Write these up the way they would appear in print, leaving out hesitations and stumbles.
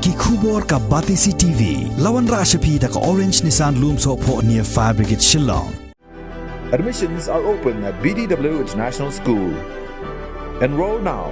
ki khubor ka Batisi TV lawan Rashapi da ka Orange Nissan Loom Sopho near Fire Brigade Shillong. Admissions are open at BDW International School. Enroll now.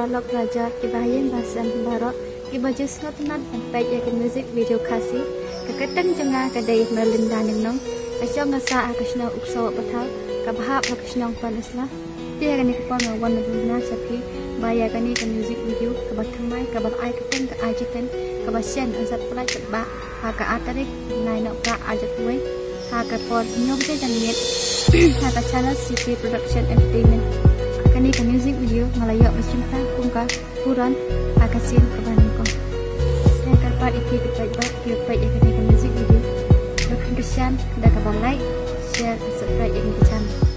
Balok Raja Ibayan Basan Barok Ibaja Snotnat and Paidbah music video kasi Kakatang Janga Kaday Melinda Nong Kachong Asa Akashna Ukso Batal Kabahap Akashnong Panasla Dia Gani Kapon One of the Nasapi Baya Gani music video Kabatamai Kabal Aikatan Ka Ajatan Kabasyan Azat Pulai Ba Haka Tarik Nohprah Ajatway Haka Pod Nyomte dan Net Haka Channel City Production Entertainment Kani ka music video ngalayo bercinta kungka kurang akasin kebanyakan. Saya karpat iki Paidbah Pyllait kani ka music video. Berkesan dah kabar like, share, subscribe yang channel.